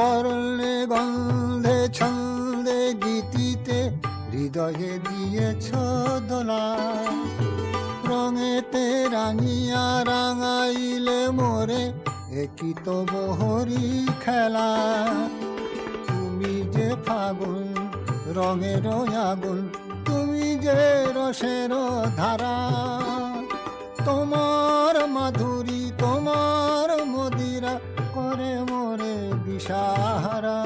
বর্ণে গন্ধে ছন্দে গীতিতে হৃদয়ে দিয়েছ দোলা, রঙেতে রাঙিয়া রাঙাইলে মোরে একই তো বহরি খেলা। তুমি যে ফাগুন রঙের আগুন, তুমি যে রসের ধারা, তোমার মাধুরী তোমার মদিরা করে মোরে দিশাহারা।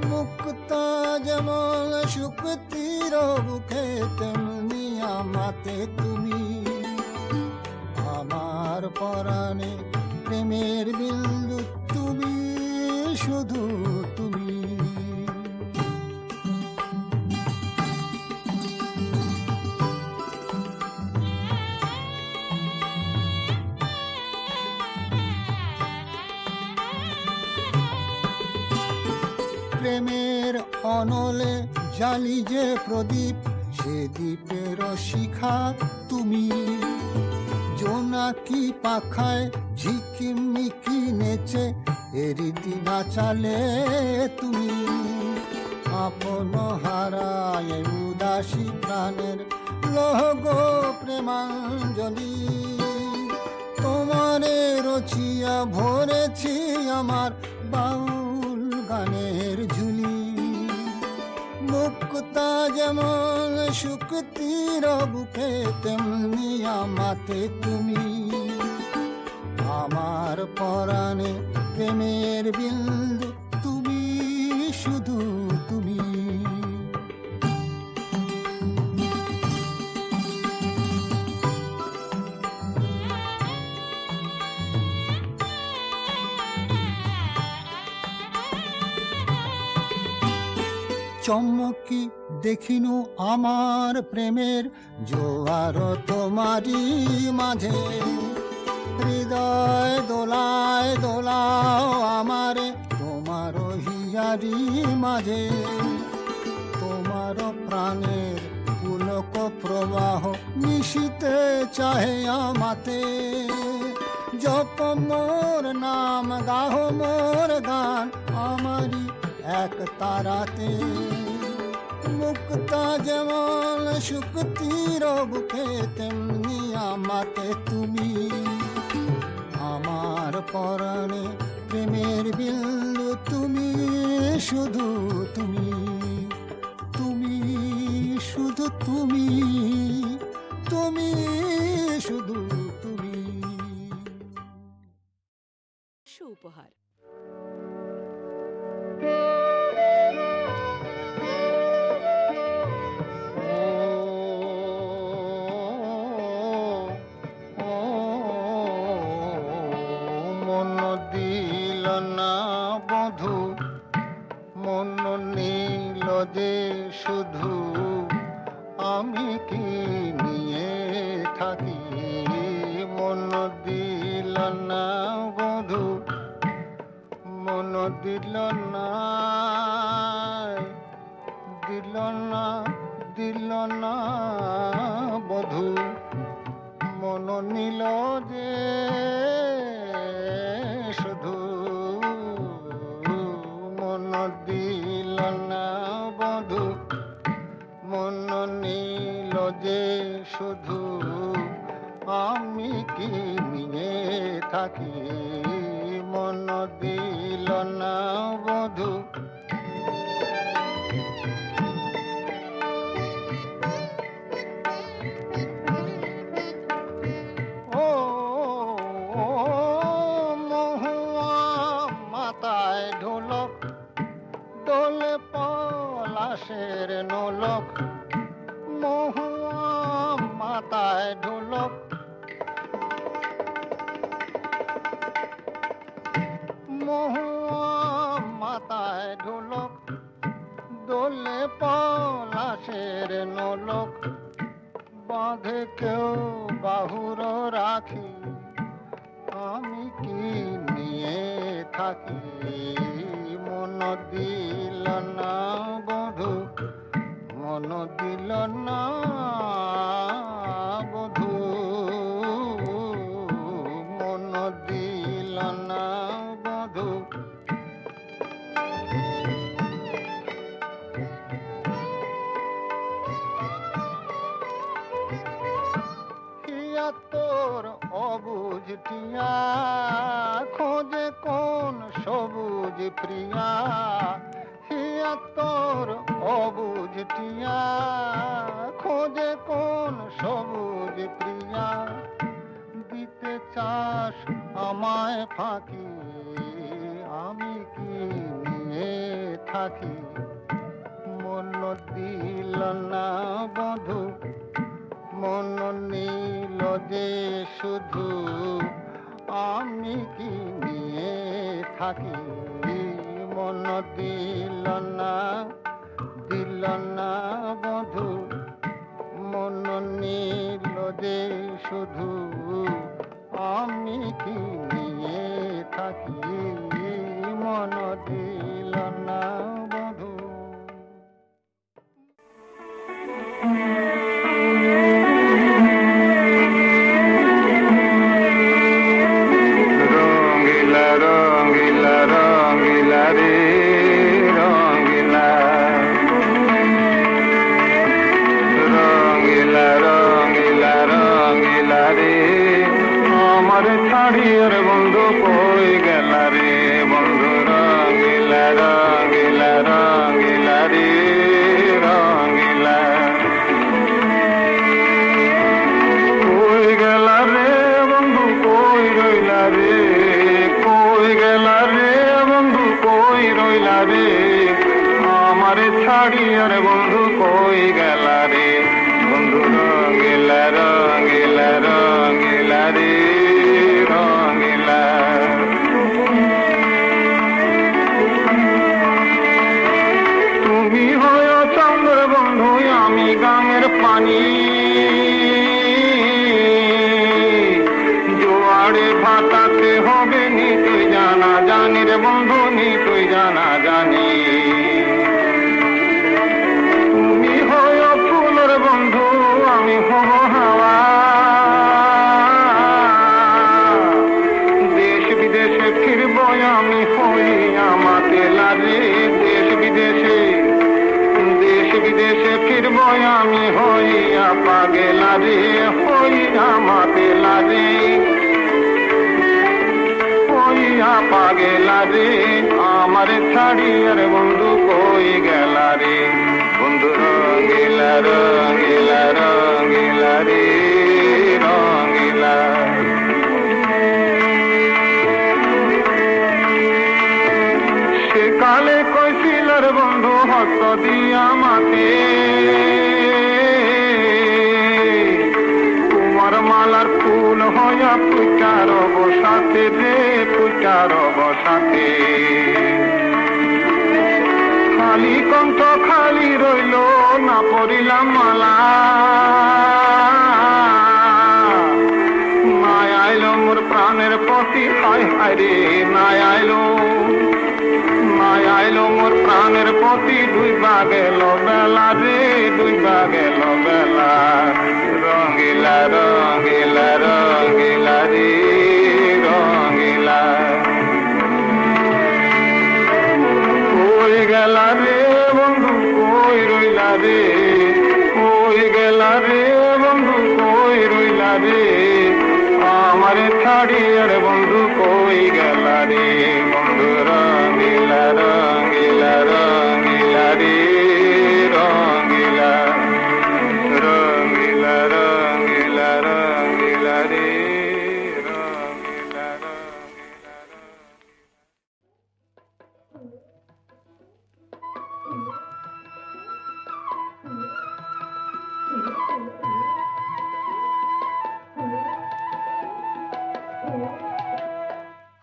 মুক্তা যেমন শুকতির বুকে তেমনি আমাতে তুমি, আমার পরাণে প্রেমের বিন্দু তুমি, শুধু তুমি। প্রেমের অনলে জালি যে প্রদীপ, সে দ্বীপের শিখা তুমি। জোনাকি পাখায় ঝিকিমিকি নেচে এরিতি নাচালে তুমি। আপন হারায় উদাসী প্রাণের লহগ প্রেমাঞ্জলি, তোমারে রচিয়া ভরেছি আমার বাউল গানের ঝুলি। মুক্তা যেমন শুকতির বুকে তেমনি আমাতে তুমি, আমার পরাণে প্রেমের বিন্দু তুমি, শুধু তুমি। চমকি দেখিনু আমার প্রেমের জোয়ার তোমারি মাঝে, হৃদয় দোলায় দোলাও আমারে তোমার হিয়ারি মাঝে। তোমার প্রাণের পুলক প্রবাহ মিশিতে চাহে আমাতে, জপ মোর নাম গাহ মোর গান আমারি এক তারাতে। মুক্তা যেমন শুকতির বুকে তেমনি আমাতে তুমি, আমার পরাণে প্রেমের বিন্দু তুমি, শুধু তুমি। তুমি শুধু তুমি, তুমি শুধু তুমি। উপহার যে শুধু আমি কি নিয়ে থাকি, মন দিল না বধু, মন দিল না, দিল না, দিল না বধু, মন নিল যে শুধু, মন দিল না বধু, মন নিল যে শুধু আমি কি নিয়ে থাকি, মন দিল না বধু। ও মহুয়া মাথায় ঢোলক, দোলে পলাশের নোলক, মহুয়া মাথায় ঢোলক, মহুয়া মাথায় ঢোলক, দোলে পলাশের নোলক, বাঁধে কেউ বাহুর রাখি, আমি কি নিয়ে থাকি, মন দিল না বধু, মন দিল না বধু, মন দিল না বধু, টিয়া খোঁজে কোন সবুজ প্রিয়া, হিয়া তোর অবুঝ টিয়া খোঁজে কোন সবুজ প্রিয়া, দিতে চাস আমায় ফাঁকি, আমি কি নিয়ে থাকি, মন দিল না বধু, মন নীল যে শুধু, আমি কি নিয়ে থাকি, মন দিল না বধু, মন নীল যে শুধু, আমি কি নিয়ে থাকি, মন দিল না বধু। রঙ্গিলা রঙ্গিলা রঙ্গিলা রে রঙ্গিলা, রঙ্গিলা রঙ্গিলা রঙ্গিলা রে, আমার ছাড়িয়ার বন্ধু কই গেলা রে বন্ধু, রঙ্গিলা রঙ্গিলা রঙ্গিলা রে রঙ্গিলা, কই গেলা রে বন্ধু কই রইলা রে, কই গেলা রে বন্ধু কই রইলা রে, আমার ছাড়িয়ার বন্ধু কই গেলা রে বন্ধু, রঙ্গিলা রঙ্গিলা রঙ্গিলা রে রঙ্গিলা। তুমি হয় চন্দ্র বন্ধু আমি গাঙের পানি, জোয়ারে ভাটাতে হবে নি তুই জানা জানি রে বন্ধু, নি তুই জানা জানি। তুমি হয় ফুলের বন্ধু আমি হব হাওয়া, দেশ বিদেশে ফিরব আমি হই আমাকে লাগে, দেশ বিদেশে ফিরব আমি হইয়া পাগেলা রে, হইয়া মাতে লাগে, হইয়া পাগেলা রে, আমার ছাড়িয়ার বন্ধু কই গেলা রে বন্ধু, রঙ্গিলা রঙ্গিলা রঙ্গিলা রে রঙ্গিলা। সেকালে কইছিলার বন্ধু হস্ত দিয়া মাতে, তোমার মালার ফুল হইয়া পুচার বসাতে রে পুচার বসাতে, খালি কণ্ঠ খালি রইল না পড়িলাম মালা, নাই আইলো মোর প্রাণের প্রতি, হায় হায় রে নাই আইলো, নাই আইলো মোর প্রাণের প্রতি, ডুইবা গেল বেলা রে ডুইবা গেল বেলা, রঙ্গিলা রঙ্গিলা রঙ্গিলা রে রঙ্গিলা, কই গেলা রে বন্ধু কই রইলা রে, কই গেলা রে বন্ধু কই রইলা রে, আমার ছাড়িয়ার বন্ধু কই গেলা রে বন্ধু, রঙ্গিলা রঙ্গিলা রঙ্গিলা রে রঙ্গিলা, রঙ্গিলা রঙ্গিলা রঙ্গিলা রে রঙ্গিলা রঙ্গিলা।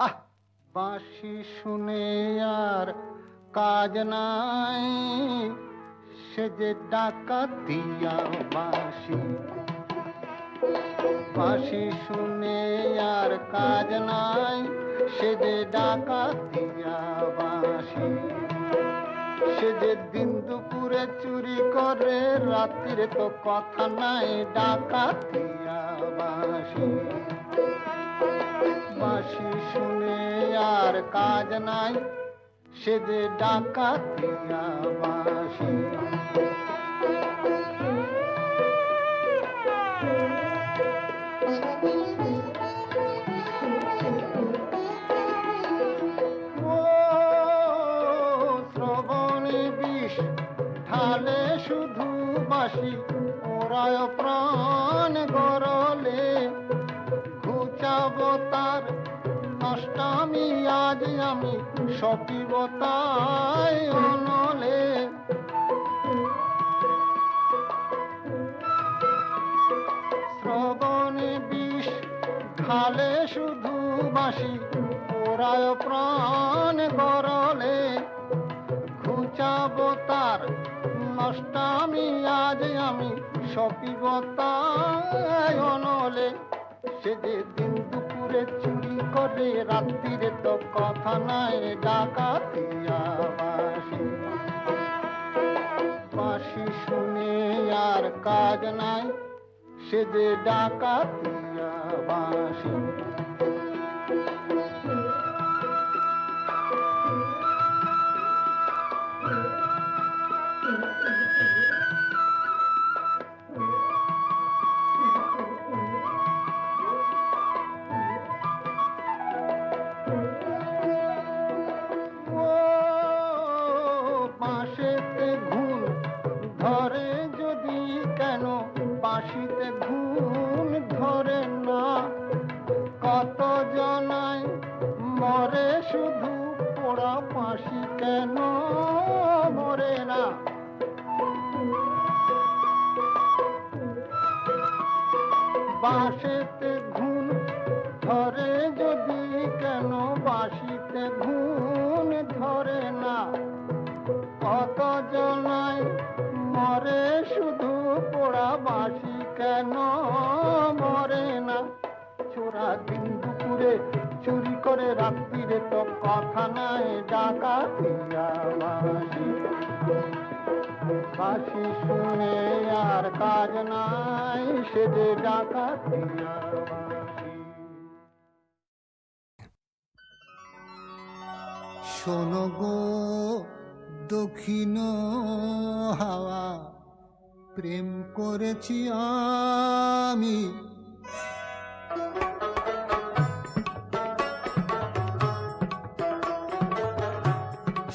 আহ বাঁশি শুনে আর কাজ নাই, সে যে ডাকাতিয়া বাঁশি, বাঁশি শুনে আর কাজ নাই, সে যে ডাকাতিয়া বাঁশি, সে যে দিন দুপুরে চুরি করে, রাত্রিরে তো কথা নাই, ডাকাতিয়া বাঁশি, বাঁশি শুনে আর কাজ নাই, সে যে ডাকাতিয়া বাঁশি। ঢালে শুধু বাসি ওরায় প্রাণ গরলে ঘুচাব তার অষ্টমী আজ আমি সপিব তাই অনলে শ্রবণে বিষ ঢালে শুধু বাসি ওরায় প্রাণ গরলে ঘুচাব তার নষ্টামি আজ আমি সপিব তাই অনলে সে যে দিন দুপুরে চুরি করে রাত্রিরে তো কথা নাই ডাকাতিয়া বাসি বাসি শুনে আর কাজ নাই সে যে ডাকাতিয়া বাসি বাঁশিতে ঘুম ধরে যদি কেন বাঁশিতে ঘুম ধরে না কত জনায় মরে শুধু পোড়া বাঁশি কেন মরে না বাঁশিতে ঘুম ধরে যদি কেন বাঁশিতে ঘুম ধরে না কত জনায় মরে শুধু পোড়া বাঁশি কেন মরে না চোরা দিন দুপুরে চুরি করে রাত্রিরে তো কথা নাই ডাকাতিয়া বাঁশি বাঁশি শুনে আর কাজ নাই সে যে ডাকাতিয়া বাঁশি শোনো গো দক্ষিণ হাওয়া প্রেম করেছি আমি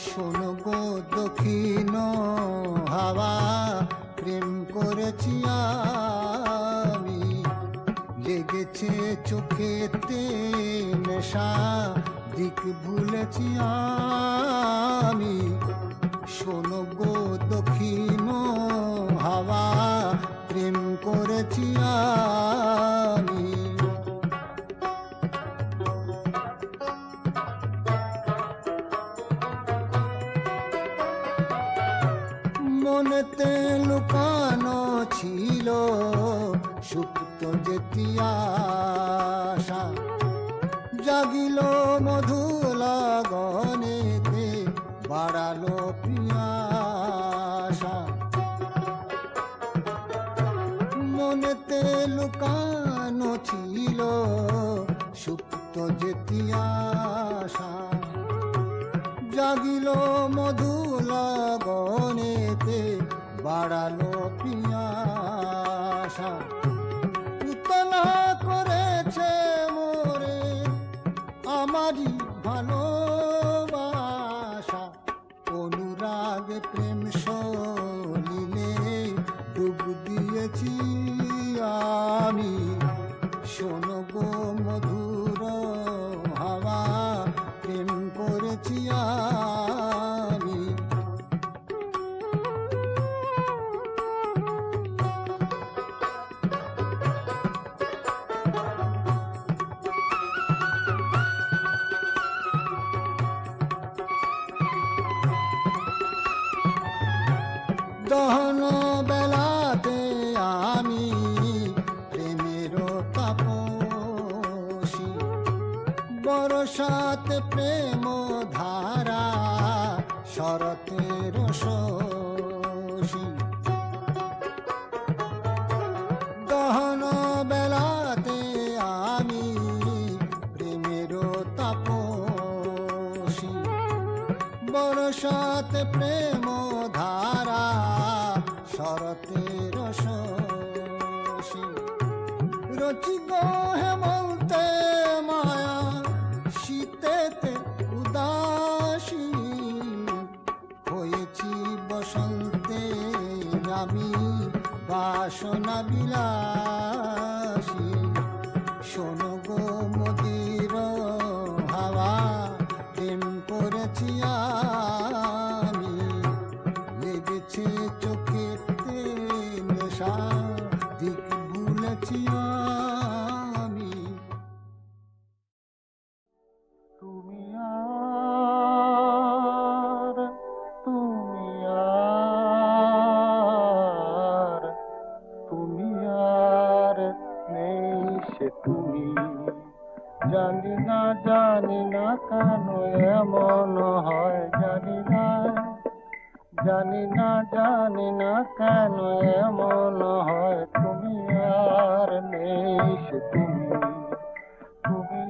শোনো গো দক্ষিণ হাওয়া প্রেম করেছি আমি লেগেছে চোখেতে নেশা দিক ভুলেছি আমি শোনো গো দক্ষিণ হাওয়া প্রেম করেছি আমি মনেতে লুকানো ছিল সুপ্ত যেতি আশা জাগিল মধু লগনেতে বাড়ালো পিয়াসা মনেতে লুকানো ছিল সুপ্ত যেতি আশা জাগিল মধু লগনেতে বাড়ালো পিয়াসা উতলা করেছে মোরে আমারই ভালোবাসা অনুরাগে প্রেম সলিলে ডুব দিয়েছি আমি শোনো গো মধুর হাওয়া প্রেম করেছি আমি দহন বেলাতে আমি প্রেমের তাপসী বরসাতে প্রেম ধারা শরতের শোষী দহন বেলাতে আমি প্রেমের তাপসী বরসাতে প্রেম ধারা শরতের শোষী রচি গো হেমন্তে মায়া শীতেতে উদাসী হয়েছি বসন্ত চোখেতে আমি বাসনা বিলাসী। শোনো গো মদির হাওয়া, প্রেম করেছি আমি, লেগেছে চোখেতে নেশা, দিক ভুলেছি আমি। তুমি আর তুমি আর তুমি আর নেই সে তুমি, জানি না কেন এমন হয়, জানি না কেন এমন হয়। তুমি আর নেই সে তুমি, তুমি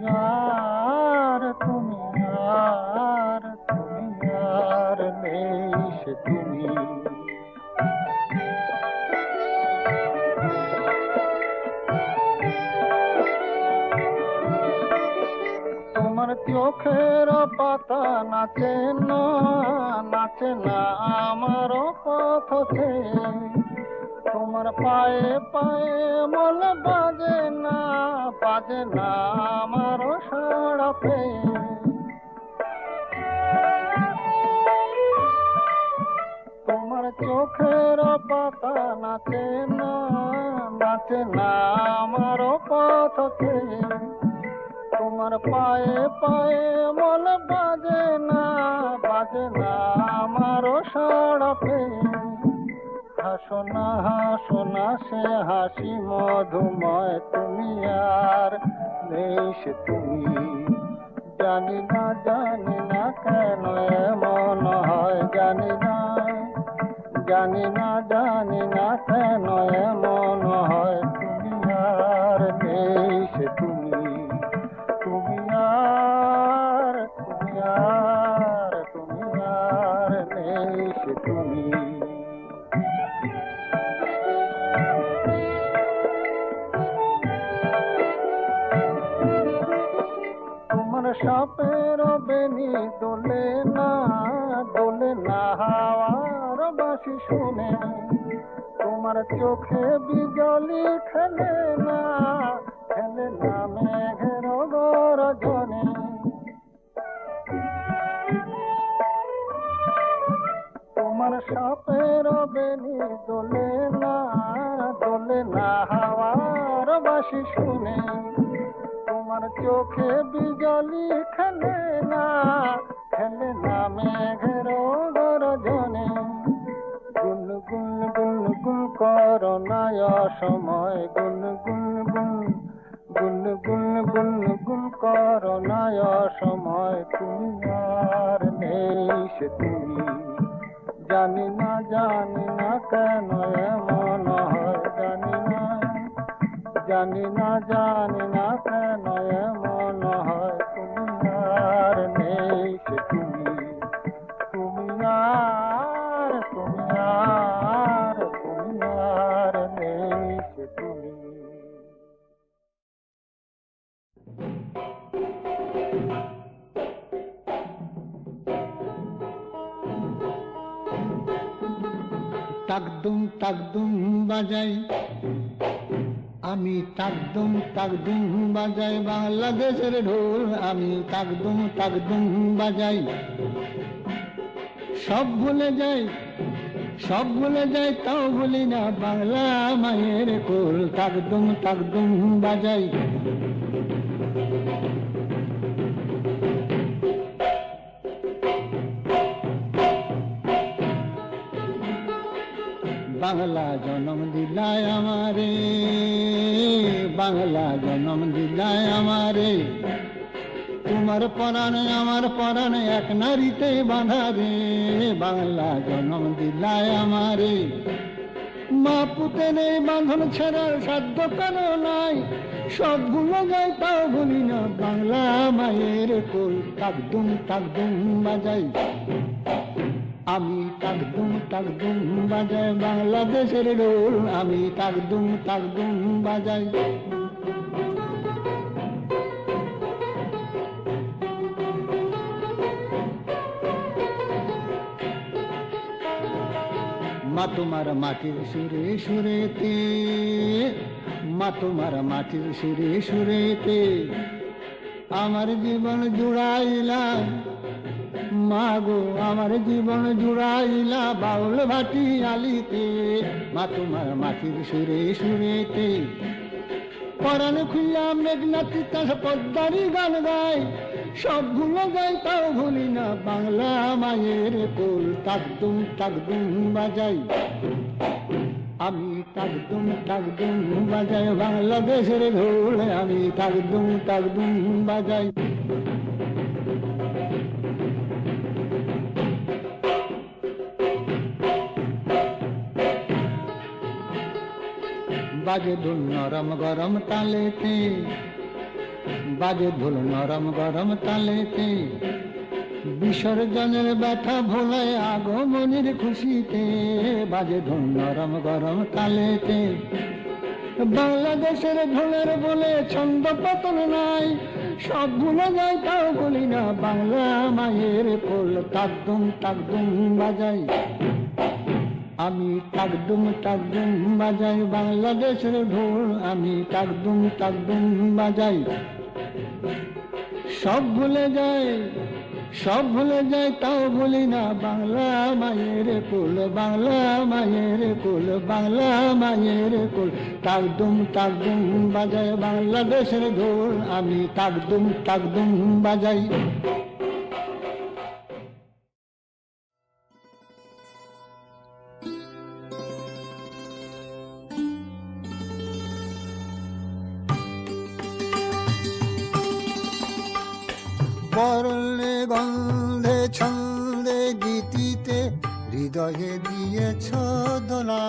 আর নেই সে তুমি। তোমার চোখের পাতা নাচে না আমার পথে, তোমার পায়ে পায়ে মন বাজে না আমার সাড়াতে। তোমার চোখের পাতা নাচে না আমার পথে, তোমার পায়ে পায়ে মন বাজে না আমার সাড়াতে। হাসো না সে হাসি মধুময়, তুমি আর নেই সে তুমি, জানি না কেন এমন হয়, জানি না কেন এমন হয়। তুমি আর নেই সে তুমি, তুমি আর নেই সে তুমি। তোমার সাপের বেনি দোলে না হাওয়ার বাঁশি শুনে, তোমার চোখে বিজলি খেলে না মেঘের গর্জনে। তোমার সাপের বেনি দোলে না হাওয়ার বাঁশি শুনে, তোমার চোখে বিজলি খেলে না মেঘের গর্জনে। গুন করোনায় সময়, গুন করোনায় সময়। তুমি আর নেই সে তুমি, জানি না কেন এমন হয়, জানি না কেন এমন হয়। তুমি আর নেই সে তুমি, তুমি আর নেই সে তুমি। তাকদুম বাজাই আমি, তাকদুম বাজাই বাংলাদেশের ঢোল আমি, তাকদুম বাজাই। সব ভুলে যাই তাও ভুলি না বাংলা মায়ের কোল, তাকদুম বাজাই। বাংলা জনম দিলায় আমারে, বাংলা জনম দিলায় আমারে, তোমার পরাণে আমার পরাণে এক নারীতে বাঁধা রে। বাংলা জনম দিলায় আমারে, মা পুতের এই বাঁধন ছেড়ার সাধ্য কেন নাই, সব ভুলে যাই তাও ভুলি না বাংলা মায়ের কোল, তাকদুম বাজাই আমি, তাকদুম বাজাই বাংলাদেশের ঢোল আমি, তাকদুম বাজাই। মা তোমার মাটির সুরে সুরেতে, মা তোমার মাটির সুরে সুরেতে আমার জীবন জুড়াইলাম, মা গো আমার জীবন জুড়াইলা বাউল ভাটি আলিতে, মা তোমার মাটির সুরে সুরেতে পরাণ খুইয়া মেঘনাথী তার পদ্মারি গান গায়, সব ভুলে যাই তাও ভুলি না বাংলা মায়ের কোল, তাকদুম তাকদুম বাজাই আমি, তাকদুম তাকদুম বাজাই বাংলাদেশের ঢোল আমি, তাকদুম তাকদুম বাজাই। বাজে ঢোল নরম গরম তালেতে, বাজে ঢোল নরম গরম তালেতে বিসর্জনের ব্যথা ভোলায় আগমনের খুশিতে, বাজে ঢোল নরম গরম তালেতে বাংলাদেশের ঢোলের বলে ছন্দ পতন নাই, সব ভুলে যাই তাও বলি না বাংলা মায়ের কোল, তাকদুম তাকদুম বাজাই আমি, তাকদুম তাকদুম বাজাই বাংলাদেশের ঢোল আমি, তাকদুম তাকদুম বাজাই। সব ভুলে যায়, সব ভুলে যায় তাও বলি না বাংলা মায়ের কোল, বাংলা মায়ের কোল, বাংলা মায়ের কোল, তাকদুম তাকদুম বাজাই বাংলাদেশের ঢোল আমি, তাকদুম তাকদুম বাজাই। বর্ণে গন্ধে ছন্দে গীতিতে হৃদয়ে দিয়েছ দোলা।